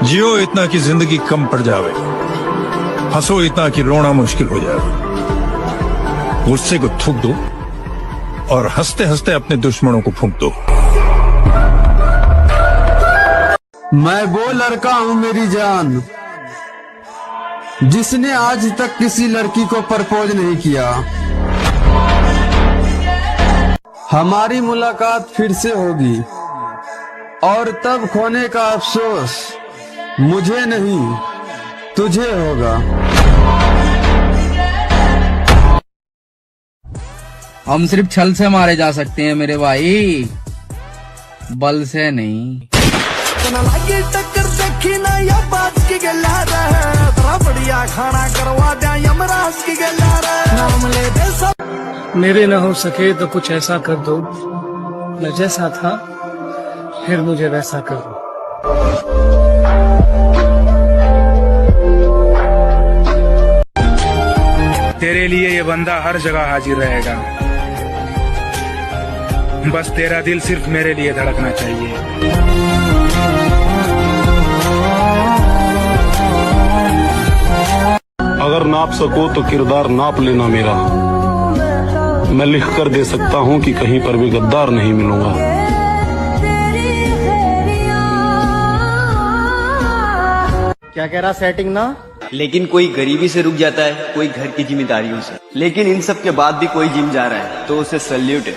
जियो इतना कि जिंदगी कम पड़ जावे, हंसो इतना कि रोना मुश्किल हो जाए। गुस्से को थूक दो और हंसते हंसते अपने दुश्मनों को फूंक दो। मैं वो लड़का हूँ मेरी जान, जिसने आज तक किसी लड़की को प्रपोज नहीं किया। हमारी मुलाकात फिर से होगी और तब खोने का अफसोस मुझे नहीं तुझे होगा। हम सिर्फ छल से मारे जा सकते हैं मेरे भाई, बल से नहीं। टक्कर देखी ना या बात की गला रहा, बड़ा बढ़िया खाना करवा दिया यमराज की गला रहा। नाम ले दे सब। मेरे न हो सके तो कुछ ऐसा कर दो, मैं जैसा था फिर मुझे वैसा कर दो। तेरे लिए ये बंदा हर जगह हाजिर रहेगा, बस तेरा दिल सिर्फ मेरे लिए धड़कना चाहिए। अगर नाप सको तो किरदार नाप लेना मेरा, मैं लिख कर दे सकता हूँ कि कहीं पर भी गद्दार नहीं मिलूंगा। क्या कह रहा सेटिंग ना, लेकिन कोई गरीबी से रुक जाता है, कोई घर की जिम्मेदारियों से, लेकिन इन सब के बाद भी कोई जिम जा रहा है तो उसे सल्यूट है।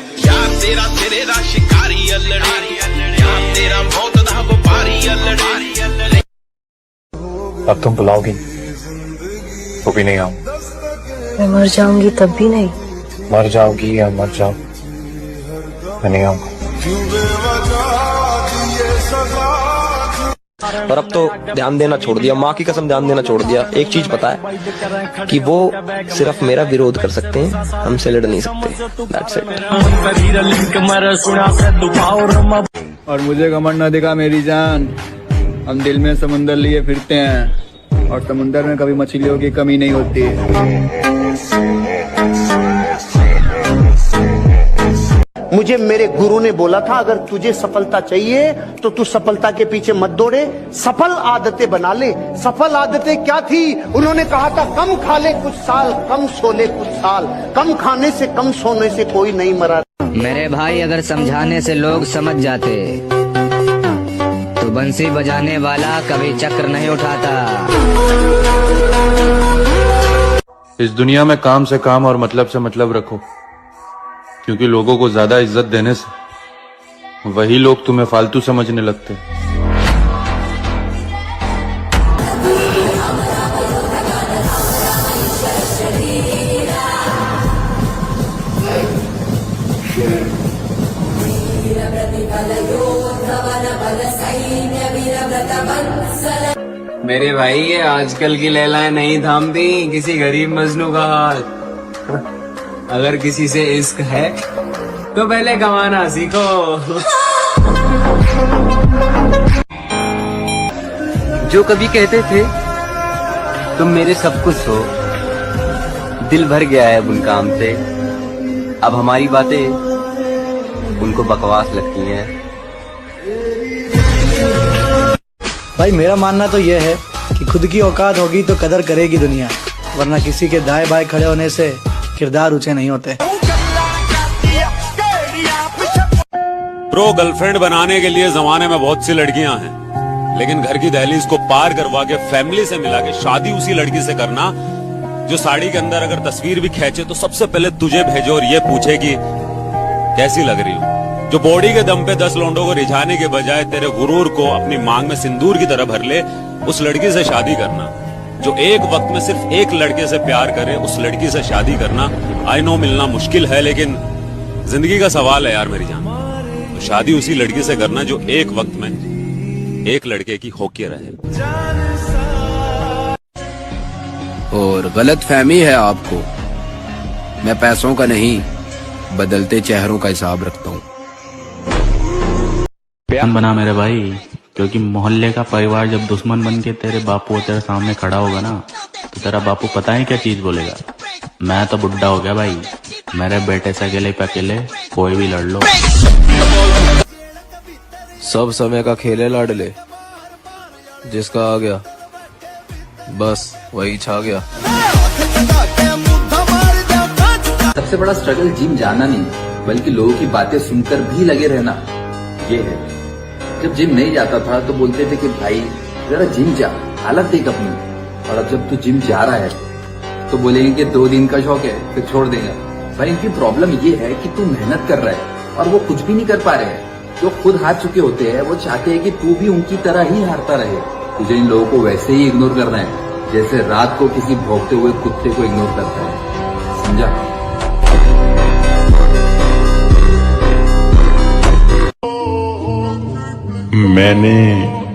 अब तुम बुलाओगी तो भी नहीं आऊं। मैं मर जाऊंगी तब भी नहीं। मर जाओगी या मर जाओ, मैं नहीं आऊंगा। और अब तो ध्यान देना छोड़ दिया, माँ की कसम ध्यान देना छोड़ दिया। एक चीज पता है कि वो सिर्फ मेरा विरोध कर सकते हैं, हमसे लड़ नहीं सकते। That's it। और मुझे घमंड न दिखा मेरी जान, हम दिल में समुंदर लिए फिरते हैं और समुंदर में कभी मछलियों की कमी नहीं होती। मुझे मेरे गुरु ने बोला था, अगर तुझे सफलता चाहिए तो तू सफलता के पीछे मत दौड़े, सफल आदतें बना ले। सफल आदतें क्या थी? उन्होंने कहा था कम खा ले कुछ साल, कम सो ले कुछ साल, कम खाने से कम सोने से कोई नहीं मरा। मेरे भाई अगर समझाने से लोग समझ जाते तो बंसी बजाने वाला कभी चक्र नहीं उठाता। इस दुनिया में काम से काम और मतलब से मतलब रखो, क्योंकि लोगों को ज्यादा इज्जत देने से वही लोग तुम्हें फालतू समझने लगते हैं। मेरे भाई ये आजकल की लैलाएं नहीं थामती किसी गरीब मजनू का हाल। अगर किसी से इश्क है तो पहले कमाना सीखो। जो कभी कहते थे तुम मेरे सब कुछ हो, दिल भर गया है उन काम से। अब हमारी बातें उनको बकवास लगती हैं। भाई मेरा मानना तो यह है कि खुद की औकात होगी तो कदर करेगी दुनिया, वरना किसी के दाएं बाएं खड़े होने से किरदार ऊंचे नहीं होते। प्रो गर्लफ्रेंड बनाने के लिए जमाने में बहुत सी लड़कियां हैं, लेकिन घर की दहलीज को पार करवा के फैमिली से मिला के शादी उसी लड़की से करना जो साड़ी के अंदर अगर तस्वीर भी खींचे तो सबसे पहले तुझे भेजे और ये पूछे कि कैसी लग रही हो। जो बॉडी के दम पे 10 लौंडों को रिझाने के बजाय तेरे गुरूर को अपनी मांग में सिंदूर की तरह भर ले, उस लड़की से शादी करना। जो एक वक्त में सिर्फ एक लड़के से प्यार करे, उस लड़की से शादी करना। आई नो मिलना मुश्किल है, लेकिन जिंदगी का सवाल है यार मेरी जान। तो शादी उसी लड़की से करना जो एक वक्त में एक लड़के की होके रहे। और गलत फहमी है आपको, मैं पैसों का नहीं बदलते चेहरों का हिसाब रखता हूँ। बना मेरे भाई, क्योंकि मोहल्ले का परिवार जब दुश्मन बन के तेरे बापू तेरे सामने खड़ा होगा ना, तो तेरा बापू पता है क्या चीज बोलेगा। मैं तो बुढ़ा हो गया भाई, मेरे बेटे से अकेले पे अकेले कोई भी लड़ लो। सब समय का खेल है लाडले, जिसका आ गया बस वही छा गया। सबसे बड़ा स्ट्रगल जिम जाना नहीं बल्कि लोगों की बातें सुनकर भी लगे रहना ये है। जब जिम नहीं जाता था तो बोलते थे कि भाई जरा जिम जा, हालत देख अपनी। और अब जब तू जिम जा रहा है तो बोलेंगे कि 2 दिन का शौक है फिर छोड़ देगा। भाई इनकी प्रॉब्लम ये है कि तू मेहनत कर रहा है और वो कुछ भी नहीं कर पा रहे हैं। जो खुद हार चुके होते हैं वो चाहते हैं कि तू भी उनकी तरह ही हारता रहे। तुझे इन लोगों को वैसे ही इग्नोर करना है जैसे रात को किसी भौंकते हुए कुत्ते को इग्नोर करता है, समझा? मैंने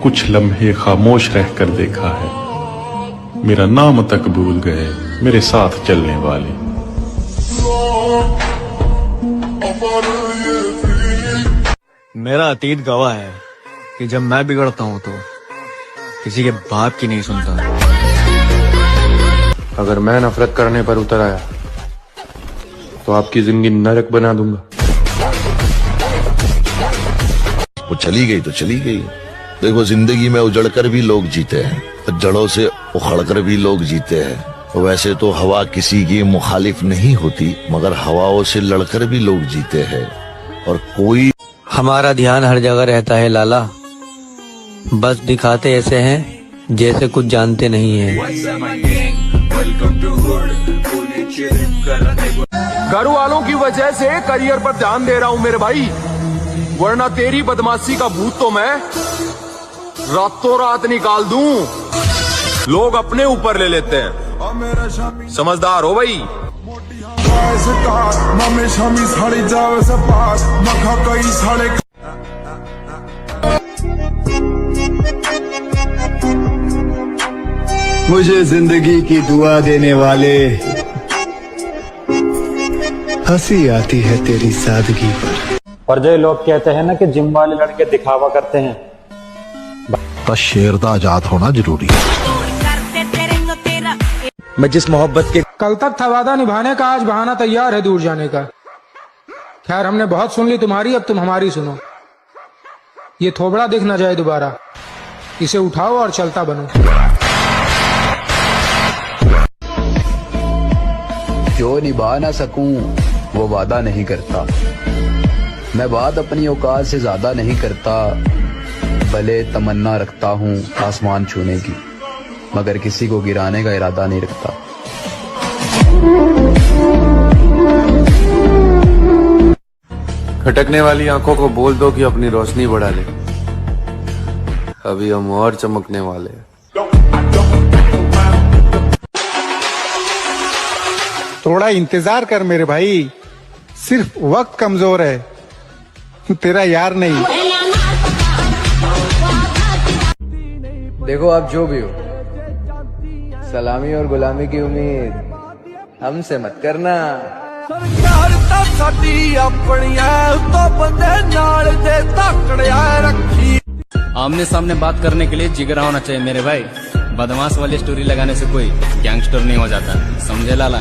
कुछ लम्हे खामोश रहकर देखा है, मेरा नाम तक भूल गए मेरे साथ चलने वाले। मेरा अतीत गवाह है कि जब मैं बिगड़ता हूँ तो किसी के बाप की नहीं सुनता। अगर मैं नफरत करने पर उतर आया तो आपकी जिंदगी नरक बना दूंगा। वो चली गई तो चली गई। देखो जिंदगी में उजड़कर भी लोग जीते हैं, जड़ों से उखड़कर भी लोग जीते हैं। वैसे तो हवा किसी की मुखालिफ नहीं होती, मगर हवाओं से लड़कर भी लोग जीते हैं। और कोई हमारा ध्यान हर जगह रहता है लाला, बस दिखाते ऐसे हैं जैसे कुछ जानते नहीं हैं। घर वालों की वजह से करियर पर ध्यान दे रहा हूँ मेरे भाई, वरना तेरी बदमाशी का भूत तो मैं रातों रात निकाल दूं। लोग अपने ऊपर ले लेते हैं, समझदार हो भाई। मुझे जिंदगी की दुआ देने वाले, हंसी आती है तेरी सादगी पर जो लोग कहते हैं ना कि जिम वाले लड़के दिखावा करते हैं, बस शेर दा आजाद होना जरूरी है। मैं जिस मोहब्बत के कल तक था वादा निभाने का, आज बहाना तैयार है दूर जाने का। खैर हमने बहुत सुन ली तुम्हारी, अब तुम हमारी सुनो। ये थोबड़ा दिख ना जाए दोबारा, इसे उठाओ और चलता बनो। जो निभा ना सकूं वो वादा नहीं करता, मैं बात अपनी औकात से ज्यादा नहीं करता। भले तमन्ना रखता हूँ आसमान छूने की, मगर किसी को गिराने का इरादा नहीं रखता। खटकने वाली आंखों को बोल दो कि अपनी रोशनी बढ़ा ले, अभी हम और चमकने वाले हैं। थोड़ा इंतजार कर मेरे भाई, सिर्फ वक्त कमजोर है, तेरा यार नहीं। देखो आप जो भी हो, सलामी और गुलामी की उम्मीद हमसे मत करना। आमने सामने बात करने के लिए जिगरा होना चाहिए मेरे भाई। बदमाश वाली स्टोरी लगाने से कोई गैंगस्टर नहीं हो जाता, समझे लाला?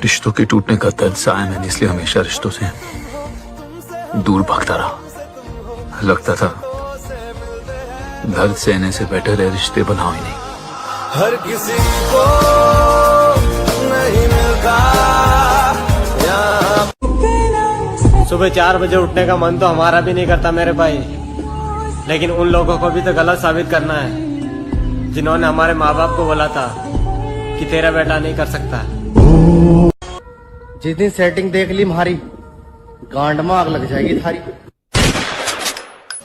रिश्तों के टूटने का दर्द सहा है मैंने, इसलिए हमेशा रिश्तों से दूर भागता रहा। लगता था दर्द सहने से बेटर है रिश्ते बनाओ ही नहीं। हर किसी को नहीं मिलता। सुबह 4 बजे उठने का मन तो हमारा भी नहीं करता मेरे भाई, लेकिन उन लोगों को भी तो गलत साबित करना है जिन्होंने हमारे माँ बाप को बोला था कि तेरा बेटा नहीं कर सकता। जिस दिन सेटिंग देख ली हमारी, गांड में आग लग जाएगी थारी।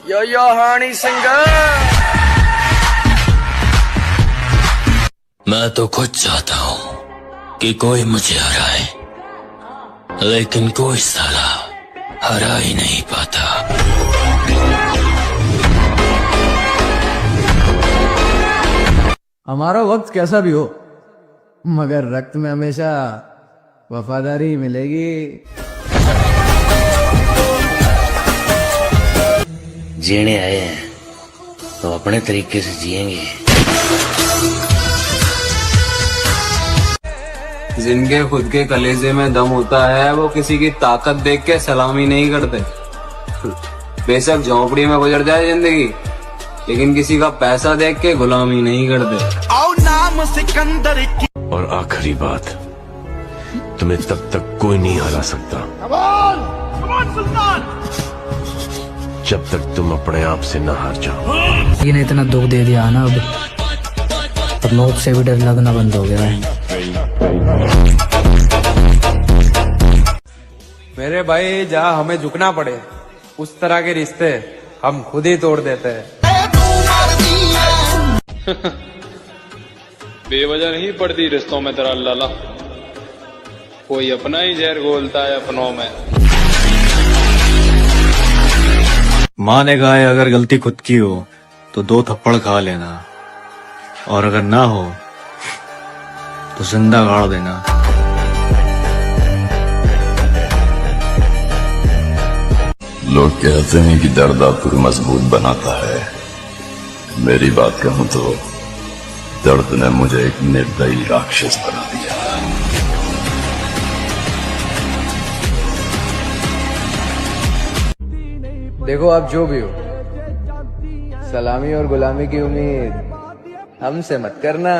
यो हानी सिंह, मैं तो खुद चाहता हूँ कि कोई मुझे हराए, लेकिन कोई साला हरा ही नहीं पाता। हमारा वक्त कैसा भी हो, मगर रक्त में हमेशा वफादारी मिलेगी। जीने आए हैं तो अपने तरीके से जिएंगे। जिनके खुद के कलेजे में दम होता है वो किसी की ताकत देख के सलामी नहीं करते। बेशक झोंपड़ी में गुजर जाए जिंदगी, लेकिन किसी का पैसा देख के गुलामी नहीं करते। आओ नाम सिकंदर की। और आखिरी बात, तुम्हें तब तक कोई नहीं हरा सकता जब तक तुम अपने आप से न हार जाओ। लेकिन इतना दुख दे दिया ना, अब मौत से भी डर लगना बंद हो गया है। मेरे भाई, जहाँ हमें झुकना पड़े उस तरह के रिश्ते हम खुद ही तोड़ देते हैं। बेवजह नहीं पड़ती रिश्तों में तेरा लाला, कोई अपना ही जहर घोलता है अपनों में। माँ ने कहा है अगर गलती खुद की हो तो 2 थप्पड़ खा लेना, और अगर ना हो तो जिंदा गाड़ देना। लोग कहते हैं कि दर्द आपको मजबूत बनाता है। मेरी बात कहूं तो दर्द ने मुझे एक निर्दयी राक्षस बना दिया। देखो आप जो भी हो, सलामी और गुलामी की उम्मीद हमसे मत करना।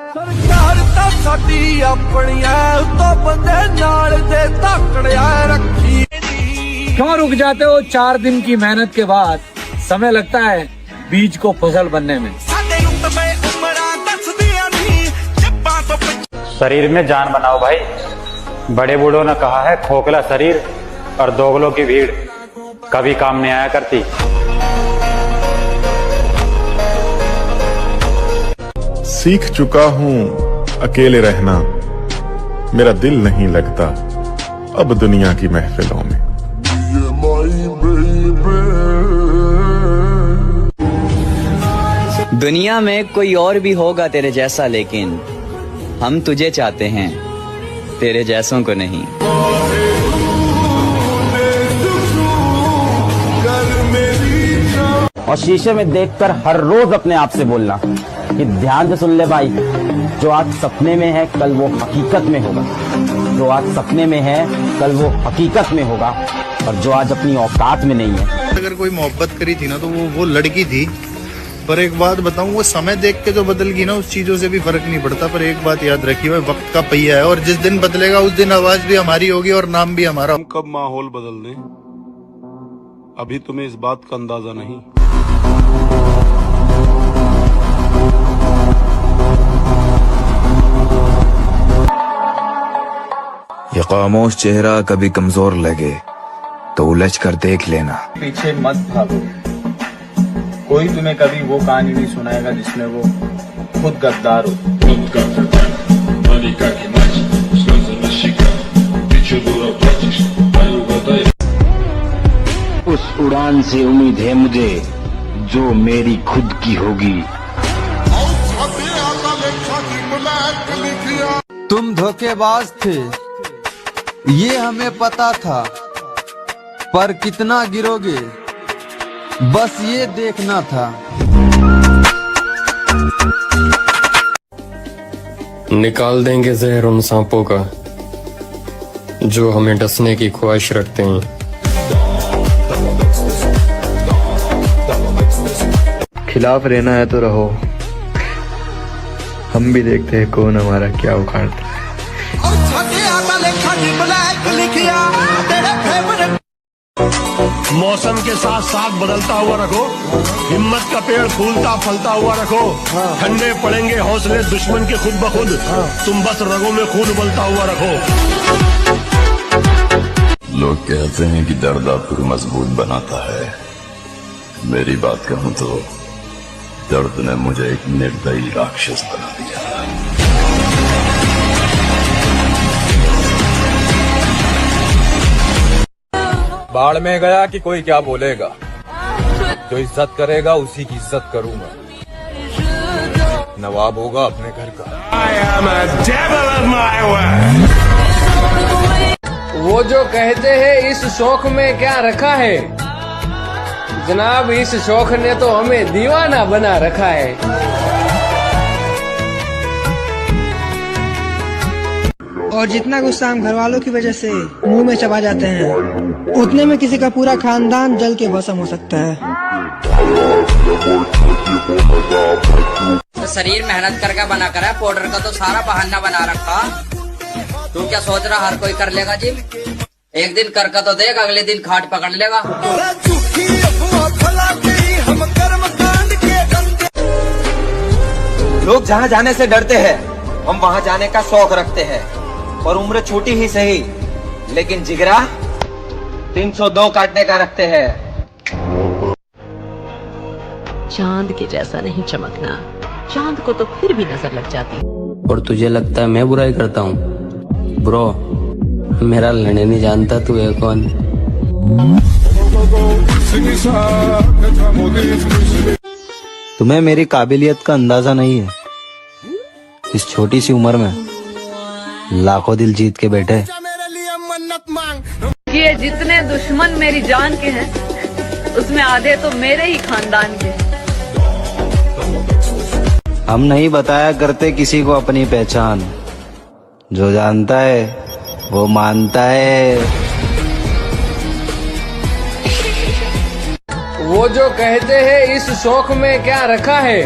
सरकार ता साडी अपनी है, तो बंदे नाल दे तकड़िया रखी। क्यों रुक जाते हो? 4 दिन की मेहनत के बाद समय लगता है बीज को फसल बनने में। शरीर में जान बनाओ भाई। बड़े बूढ़ों ने कहा है खोखला शरीर और दोगलों की भीड़ कभी काम नहीं आया करती। सीख चुका हूं अकेले रहना, मेरा दिल नहीं लगता अब दुनिया की महफिलों में। दुनिया में कोई और भी होगा तेरे जैसा, लेकिन हम तुझे चाहते हैं, तेरे जैसों को नहीं। और शीशे में देखकर हर रोज अपने आप से बोलना कि ध्यान से सुन ले भाई, जो आज सपने में है कल वो हकीकत में होगा, जो आज सपने में है कल वो हकीकत में होगा, और जो आज अपनी औकात में नहीं है। अगर कोई मोहब्बत करी थी ना तो वो लड़की थी। पर एक बात बताऊं, वो समय देख के जो बदल गई ना उस चीजों से भी फर्क नहीं पड़ता। पर एक बात याद रखिए, वो वक्त का पहिया है और जिस दिन बदलेगा उस दिन आवाज भी हमारी होगी और नाम भी हमारा। हम कब माहौल बदल दें अभी तुम्हें इस बात का अंदाजा नहीं। ये खामोश चेहरा कभी कमजोर लगे तो उलझ कर देख लेना। पीछे मत भागो, कोई तुम्हें कभी वो कहानी नहीं सुनाएगा जिसमें वो खुद गद्दार हो। उस उड़ान से उम्मीद है मुझे जो मेरी खुद की होगी। तुम धोखेबाज थे ये हमें पता था, पर कितना गिरोगे बस ये देखना था। निकाल देंगे जहर उन सांपों का जो हमें डसने की ख्वाहिश रखते हैं। खिलाफ रहना है तो रहो, हम भी देखते हैं कौन हमारा क्या उखाड़ता है। मौसम के साथ साथ बदलता हुआ रखो, हिम्मत का पेड़ फूलता फलता हुआ रखो। ठंडे पड़ेंगे हौसले दुश्मन के खुद ब खुद, तुम बस रगों में खून उबलता हुआ रखो। लोग कहते हैं कि दर्द आपको मजबूत बनाता है। मेरी बात कहूं तो दर्द ने मुझे एक निर्दयी राक्षस बना दिया। बाढ़ में गया कि कोई क्या बोलेगा, जो इज्जत करेगा उसी की इज्जत करूंगा। नवाब होगा अपने घर का। वो जो कहते हैं इस शौक में क्या रखा है, जनाब इस शौक ने तो हमें दीवाना बना रखा है। और जितना गुस्सा हम घर वालों की वजह से मुंह में चबा जाते हैं, उतने में किसी का पूरा खानदान जल के भस्म हो सकता है। तो शरीर मेहनत करके बना कर है, पाउडर का तो सारा बहाना बना रखा। तू क्या सोच रहा हर कोई कर लेगा जिम? एक दिन करके तो देख, अगले दिन खाट पकड़ लेगा। लोग जहाँ जाने से डरते हैं, हम वहाँ जाने का शौक रखते हैं। और उम्र छोटी ही सही, लेकिन जिगरा 302 काटने का रखते हैं। चांद के जैसा नहीं चमकना, चांद को तो फिर भी नजर लग जाती। और तुझे लगता है मैं बुराई करता हूँ? ब्रो, मेरा लड़ने नहीं जानता तू है कौन। तुम्हें मेरी काबिलियत का अंदाजा नहीं है। इस छोटी सी उम्र में लाखों दिल जीत के बैठे। ये जितने दुश्मन मेरी जान के हैं, उसमें आधे तो मेरे ही खानदान के। हम नहीं बताया करते किसी को अपनी पहचान, जो जानता है वो मानता है। वो जो कहते हैं इस शौक में क्या रखा है,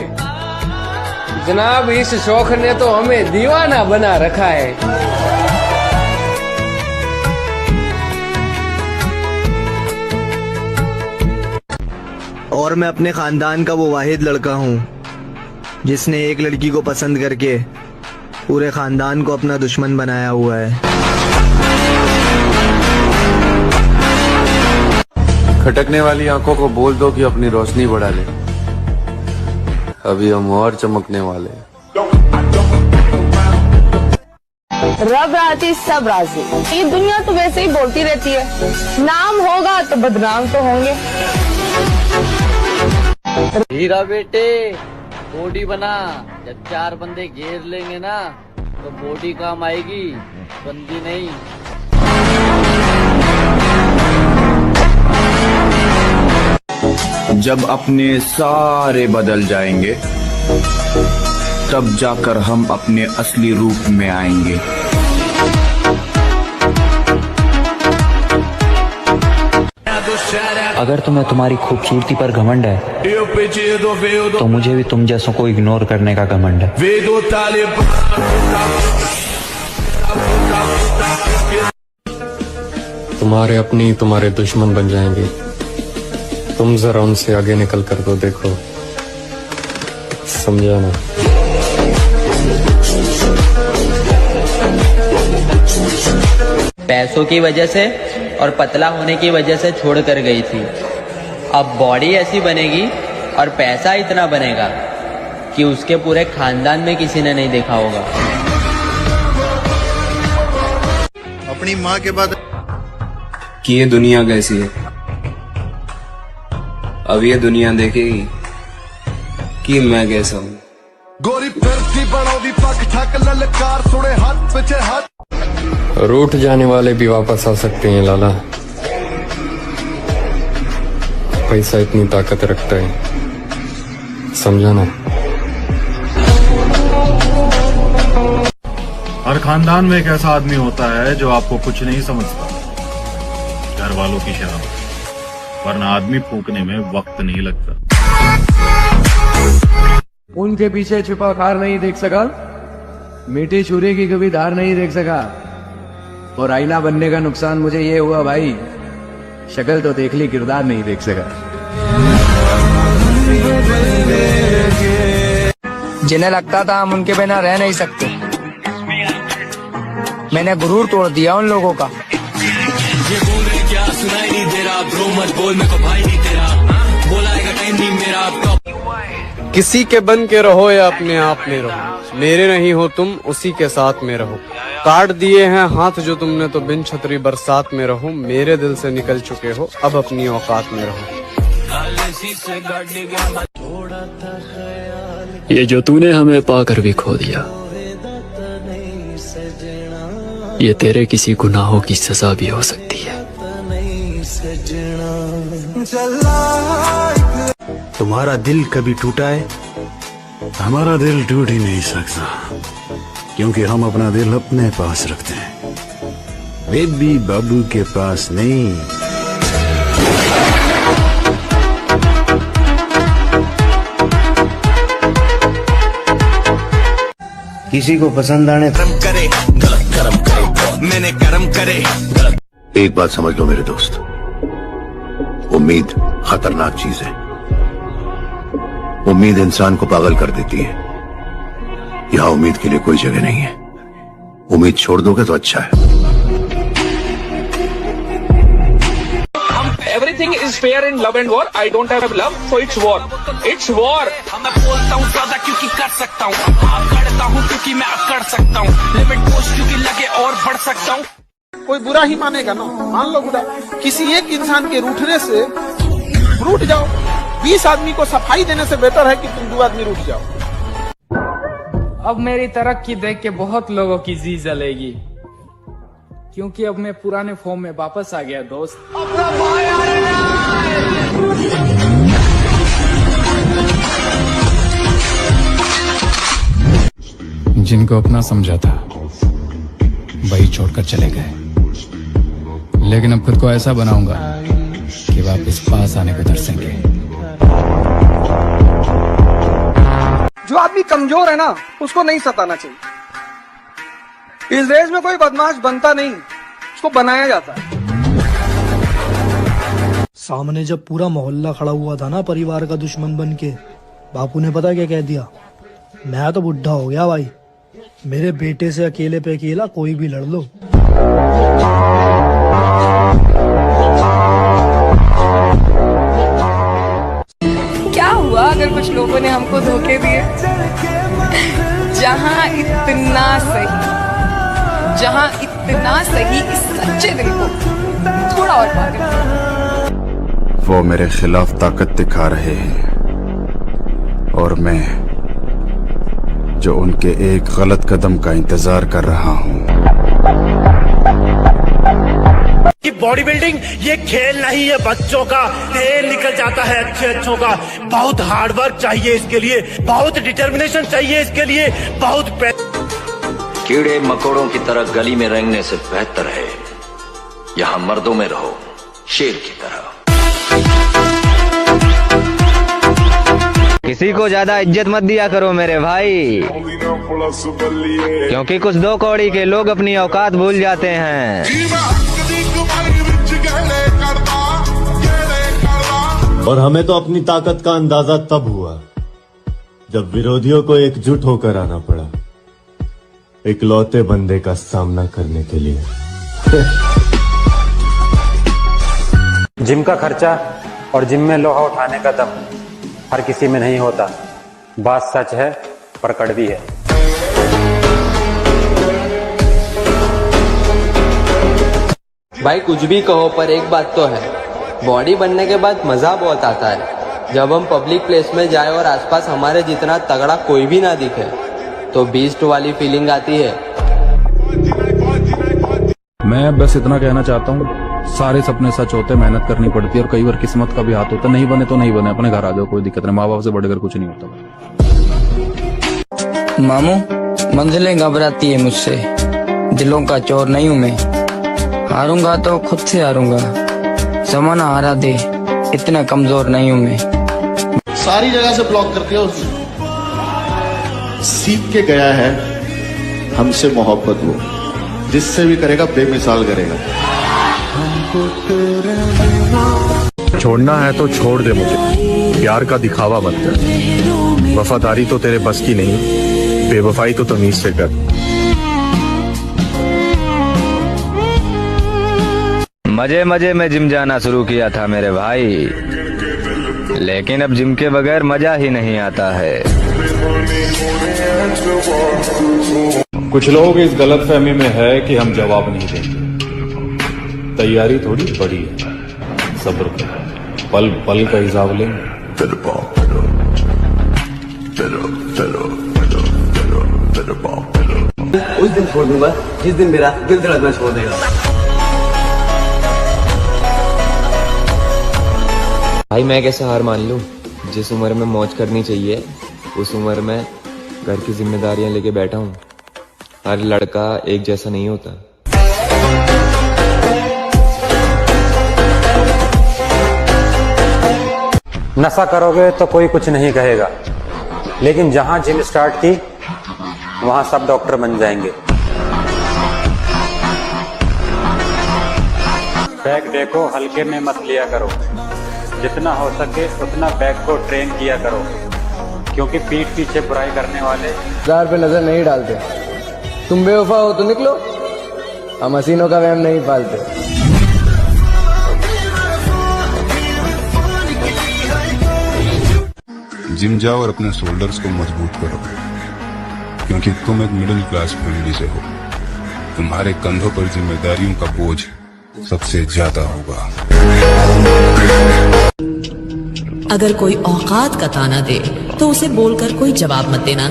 जनाब इस शौक ने तो हमें दीवाना बना रखा है। और मैं अपने खानदान का वो वाहिद लड़का हूँ जिसने एक लड़की को पसंद करके पूरे खानदान को अपना दुश्मन बनाया हुआ है। खटकने वाली आंखों को बोल दो कि अपनी रोशनी बढ़ा ले, अभी हम और चमकने वाले हैं। रब राजी सब राजी। ये दुनिया तो वैसे ही बोलती रहती है, नाम होगा तो बदनाम तो होंगे। हीरा बेटे, बॉडी बना। जब 4 बंदे घेर लेंगे ना तो बॉडी काम आएगी, बंदी नहीं। जब अपने सारे बदल जाएंगे, तब जाकर हम अपने असली रूप में आएंगे। अगर तुम्हें तुम्हारी खूबसूरती पर घमंड है, तो मुझे भी तुम जैसों को इग्नोर करने का घमंड है। तुम्हारे अपनी तुम्हारे दुश्मन बन जाएंगे। तुम जरा उनसे आगे निकल कर तो देखो, समझा ना? पैसों की वजह से और पतला होने की वजह से छोड़ कर गई थी। अब बॉडी ऐसी बनेगी और पैसा इतना बनेगा कि उसके पूरे खानदान में किसी ने नहीं देखा होगा। अपनी माँ के बाद कि ये दुनिया कैसी है, अब ये दुनिया देखेगी कि मैं कैसा हूँ। गोरी फिरती बनाओ पक ठक ललकार सुने हाथ पीछे हाथ। रूठ जाने वाले भी वापस आ सकते हैं लाला। पैसा इतनी ताकत रखता है, समझा ना? हर खानदान में एक ऐसा आदमी होता है जो आपको कुछ नहीं समझता, घर वालों की शराब, वरना आदमी फूकने में वक्त नहीं लगता। उनके पीछे छुपा खार नहीं देख सका, मीठी छुरी की कभी धार नहीं देख सका। और आईना बनने का नुकसान मुझे ये हुआ भाई, शक्ल तो देख ली, किरदार नहीं देख सका। जिन्हें लगता था हम उनके बिना रह नहीं सकते, मैंने गुरूर तोड़ दिया उन लोगों का। ये बोल रहे क्या सुनाई नहीं दे रहा, ब्रो मत बोल मेरे को भाई नहीं तेरा, बोलाएगा टाइम नहीं मेरा आपका। किसी के बन के रहो या अपने आप में रहो, मेरे नहीं हो तुम उसी के साथ में रहो। काट दिए हैं हाथ जो तुमने तो बिन छतरी बरसात में रहो, मेरे दिल से निकल चुके हो अब अपनी औकात में रहो। ये जो तूने हमें पाकर भी खो दिया, ये तेरे किसी गुनाहों की सजा भी हो सकती है। तुम्हारा दिल कभी टूटा है? हमारा दिल टूट ही नहीं सकता, क्योंकि हम अपना दिल अपने पास रखते हैं, बेबी बाबू के पास नहीं। किसी को पसंद आने कर्म करे गलत कर्म करे, मैंने कर्म करे गलत। एक बात समझ लो मेरे दोस्त, उम्मीद खतरनाक चीज है। उम्मीद इंसान को पागल कर देती है। यहां उम्मीद के लिए कोई जगह नहीं है। उम्मीद छोड़ दोगे तो अच्छा है। Everything is fair in love and war. I don't have love, so it's war. It's war. मैं बोलता हूँ ज्यादा क्योंकि कर सकता हूँ, करता हूँ क्योंकि मैं कर सकता हूँ, लिमिट पोस्ट क्योंकि लगे और बढ़ सकता हूँ। कोई बुरा ही मानेगा ना, मान लो बुरा। किसी एक इंसान के रूठने से रूठ जाओ, 20 आदमी को सफाई देने से बेहतर है कि तुम 2 आदमी रूठ जाओ। अब मेरी तरक्की देख के बहुत लोगों की जी जलेगी, क्योंकि अब मैं पुराने फॉर्म में वापस आ गया दोस्त। जिनको अपना समझा था वही छोड़कर चले गए, लेकिन अब खुद को ऐसा बनाऊंगा कि वापस पास आने को तरसेंगे। जो आदमी कमजोर है ना, उसको नहीं सताना चाहिए। इस देश में कोई बदमाश बनता नहीं, उसको बनाया जाता है। सामने जब पूरा मोहल्ला खड़ा हुआ था ना परिवार का दुश्मन बन के, बापू ने पता क्या कह दिया? मैं तो बुढ़ा हो गया भाई, मेरे बेटे से अकेले पे अकेला कोई भी लड़ लो। क्या हुआ अगर कुछ लोगों ने हमको धोखे दिए? जहाँ इतना सही इस सच्चे दिल को थोड़ा और पागल। वो मेरे खिलाफ ताकत दिखा रहे हैं और मैं जो उनके एक गलत कदम का इंतजार कर रहा हूँ। कि बॉडी बिल्डिंग ये खेल नहीं है बच्चों का, तेल निकल जाता है अच्छों का। बहुत हार्ड वर्क चाहिए इसके लिए, बहुत डिटर्मिनेशन चाहिए इसके लिए, बहुत कीड़े मकोड़ों की तरह गली में रेंगने से बेहतर है यहाँ मर्दों में रहो शेर की तरह। किसी को ज्यादा इज्जत मत दिया करो मेरे भाई, क्योंकि कुछ 2 कौड़ी के लोग अपनी औकात भूल जाते हैं। और हमें तो अपनी ताकत का अंदाजा तब हुआ जब विरोधियों को एकजुट होकर आना पड़ा इकलौते बंदे का सामना करने के लिए। जिम का खर्चा और जिम में लोहा उठाने का दम हर किसी में नहीं होता। बात सच है पर कड़वी है। भाई कुछ भी कहो पर एक बात तो है, बॉडी बनने के बाद मजा बहुत आता है। जब हम पब्लिक प्लेस में जाए और आसपास हमारे जितना तगड़ा कोई भी ना दिखे तो बीस्ट वाली फीलिंग आती है। मैं बस इतना कहना चाहता हूँ, सारे सपने सच होते, मेहनत करनी पड़ती है और कई बार किस्मत का भी हाथ होता है। नहीं बने तो नहीं बने, अपने घर आ जाओ, कोई दिक्कत नहीं। माँ बाप से बढ़कर कुछ नहीं होता। मामू मंजिलें घबराती है मुझसे, दिलों का चोर नहीं हूँ मैं। हारूंगा तो खुद से हारूंगा, जमाना हारा दे, इतना कमजोर नहीं हूँ मैं। सारी जगह से ब्लॉक कर दिया उसने। सीख के गया है हमसे मोहब्बत, वो जिससे भी करेगा बेमिसाल करेगा। छोड़ना है तो छोड़ दे मुझे, प्यार का दिखावा मत कर। वफादारी तो तेरे बस की नहीं, बेवफाई तो तमीज से कर। मजे मजे में जिम जाना शुरू किया था मेरे भाई, लेकिन अब जिम के बगैर मजा ही नहीं आता है। कुछ लोग इस गलतफहमी में है कि हम जवाब नहीं देंगे। तैयारी थोड़ी बड़ी है, सब्र कर, पल पल का हिसाब लेंगे। उस दिन छोड़ दूंगा जिस दिन मेरा दिल धड़कना छोड़ देगा। भाई मैं कैसे हार मान लूं? जिस उम्र में मौज करनी चाहिए उस उम्र में घर की जिम्मेदारियां लेके बैठा हूँ। हर लड़का एक जैसा नहीं होता। नशा करोगे तो कोई कुछ नहीं कहेगा, लेकिन जहां जिम स्टार्ट की वहां सब डॉक्टर बन जाएंगे। बैग देखो हल्के में मत लिया करो, जितना हो सके उतना बैग को ट्रेन किया करो, क्योंकि पीठ पीछे बुराई करने वाले जार पे नजर नहीं डालते। तुम बेवफा हो तो निकलो, हम हसीनों का वहम नहीं पालते। जिम जाओ और अपने शोल्डर्स को मजबूत करो, क्योंकि तुम एक मिडिल क्लास फैमिली से हो। तुम्हारे कंधों पर जिम्मेदारियों का बोझ सबसे ज्यादा होगा। अगर कोई औकात का ताना दे तो उसे बोलकर कोई जवाब मत देना,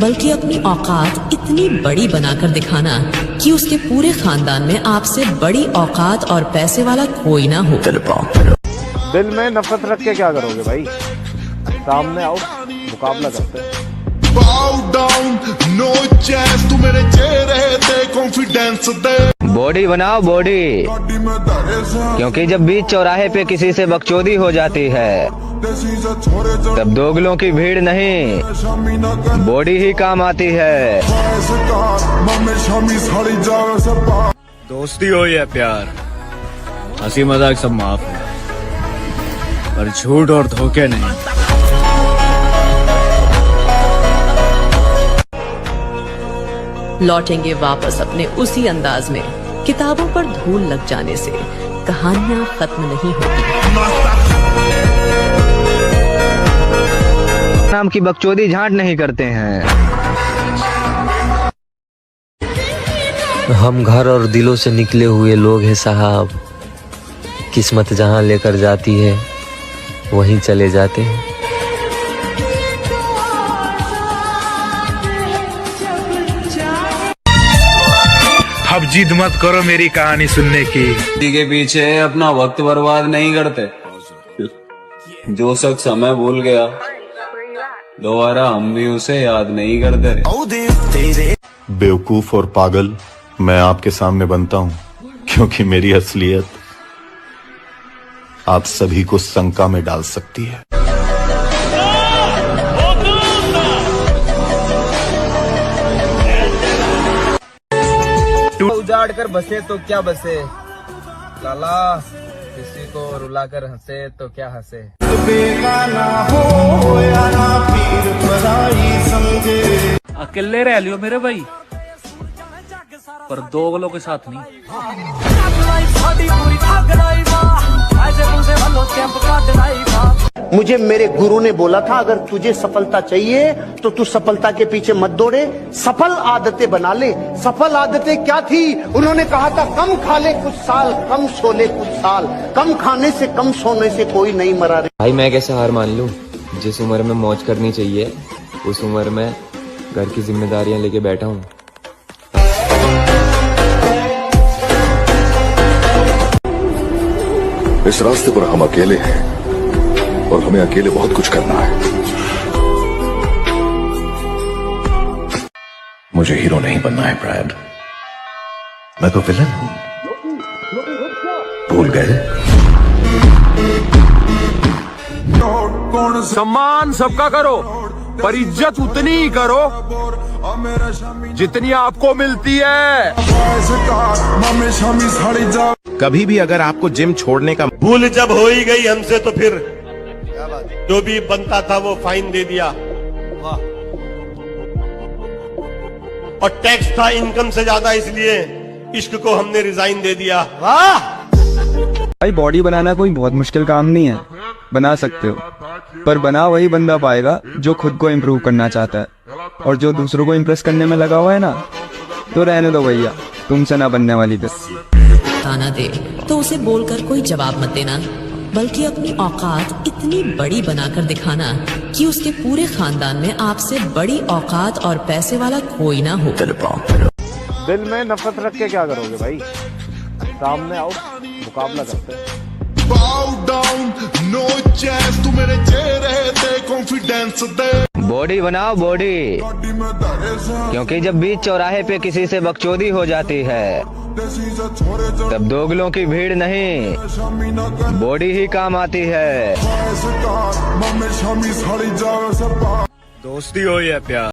बल्कि अपनी औकात इतनी बड़ी बनाकर दिखाना कि उसके पूरे खानदान में आपसे बड़ी औकात और पैसे वाला कोई ना हो। दिल में नफरत रख के क्या करोगे भाई? सामने आओ, मुकाबला करते हैं। बॉडी बनाओ बॉडी, क्योंकि जब बीच चौराहे पे किसी से बकचोदी हो जाती है तब दोगलों की भीड़ नहीं, बॉडी ही काम आती है। दोस्ती हो या प्यार, हंसी मजाक सब माफ है, पर झूठ और धोखे नहीं। लौटेंगे वापस अपने उसी अंदाज में। किताबों पर धूल लग जाने से कहानियां खत्म नहीं होती। नाम की बकचोदी झांट नहीं करते हैं। हम घर और दिलों से निकले हुए लोग हैं साहब, किस्मत जहां लेकर जाती है वहीं चले जाते हैं। अब जिद मत करो मेरी कहानी सुनने की। के पीछे अपना वक्त बर्बाद नहीं करते। जो शख्स हमें भूल गया दोबारा हम भी उसे याद नहीं करते। बेवकूफ और पागल मैं आपके सामने बनता हूँ, क्योंकि मेरी असलियत आप सभी को शंका में डाल सकती है। उजाड़ कर बसे तो क्या बसे लाला, किसी को रुलाकर हंसे तो क्या हंसे। अकेले रह लियो मेरे भाई, पर दोगलों के साथ नहीं। मुझे मेरे गुरु ने बोला था, अगर तुझे सफलता चाहिए तो तू सफलता के पीछे मत दौड़े, सफल आदतें बना ले। सफल आदतें क्या थी? उन्होंने कहा था कम खा ले कुछ साल, कम सो ले कुछ साल, कम खाने से कम सोने से कोई नहीं मरा रे। भाई मैं कैसे हार मान लूं? जिस उम्र में मौज करनी चाहिए उस उम्र में घर की जिम्मेदारियां लेके बैठा हूँ। इस रास्ते पर हम अकेले हैं और हमें अकेले बहुत कुछ करना है। मुझे हीरो नहीं बनना है ब्रैड, मैं तो विलन हूं, भूल गए? सम्मान सबका करो, पर इज्जत उतनी ही करो जितनी आपको मिलती है। कभी भी अगर आपको जिम छोड़ने का भूल जब हो ही गई हमसे तो फिर जो भी बनता था वो फाइन दे दिया, और टैक्स था इनकम से ज्यादा, इसलिए इश्क को हमने रिजाइन दे दिया। भाई बॉडी बनाना कोई बहुत मुश्किल काम नहीं है, बना सकते हो, पर बना वही बंदा पाएगा जो खुद को इम्प्रूव करना चाहता है, और जो दूसरों को इम्प्रेस करने में लगा हुआ है ना, तो रहने दो भैया, तुमसे ना बनने वाली बस। ताना दे तो उसे बोलकर कोई जवाब मत देना, बल्कि अपनी औकात इतनी बड़ी बनाकर दिखाना कि उसके पूरे खानदान में आपसे बड़ी औकात और पैसे वाला कोई ना हो। दिल में नफरत रख के क्या करोगे भाई? सामने आओ, मुकाबला करते हैं। बॉडी बॉडी बनाओ बॉडी, क्योंकि जब बीच चौराहे पे किसी से बकचोदी हो जाती है तब दोगलों की भीड़ नहीं, बॉडी ही काम आती है। दोस्ती हो या प्यार,